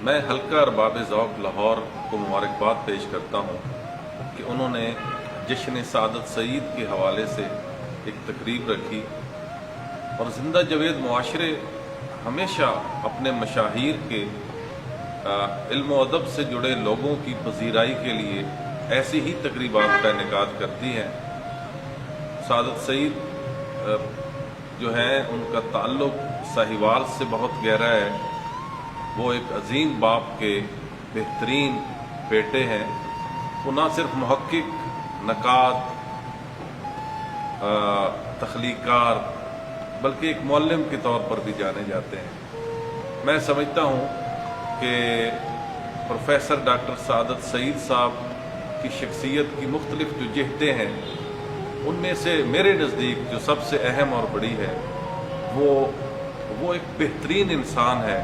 میں ہلکا ارباب ذوق لاہور کو مبارکباد پیش کرتا ہوں کہ انہوں نے جشن سعادت سعید کے حوالے سے ایک تقریب رکھی، اور زندہ جاوید معاشرے ہمیشہ اپنے مشاہیر کے علم و ادب سے جڑے لوگوں کی پذیرائی کے لیے ایسی ہی تقریبات کا انعقاد کرتی ہیں۔ سعادت سعید جو ہیں ان کا تعلق ساہیوال سے بہت گہرا ہے۔ وہ ایک عظیم باپ کے بہترین بیٹے ہیں۔ وہ نہ صرف محقق، نقاد، تخلیقار، بلکہ ایک معلم کے طور پر بھی جانے جاتے ہیں۔ میں سمجھتا ہوں کہ پروفیسر ڈاکٹر سعادت سعید صاحب کی شخصیت کی مختلف جو جہتیں ہیں، ان میں سے میرے نزدیک جو سب سے اہم اور بڑی ہے وہ ایک بہترین انسان ہے۔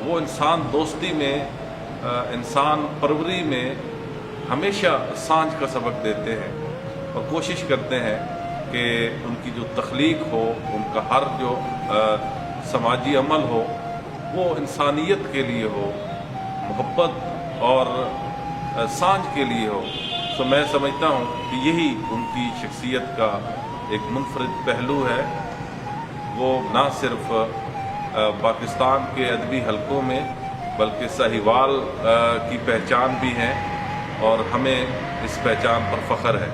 وہ انسان دوستی میں، انسان پروری میں ہمیشہ سانجھ کا سبق دیتے ہیں، اور کوشش کرتے ہیں کہ ان کی جو تخلیق ہو، ان کا ہر جو سماجی عمل ہو، وہ انسانیت کے لیے ہو، محبت اور سانجھ کے لیے ہو۔ تو میں سمجھتا ہوں کہ یہی ان کی شخصیت کا ایک منفرد پہلو ہے۔ وہ نہ صرف پاکستان کے ادبی حلقوں میں بلکہ ساہیوال کی پہچان بھی ہیں، اور ہمیں اس پہچان پر فخر ہے۔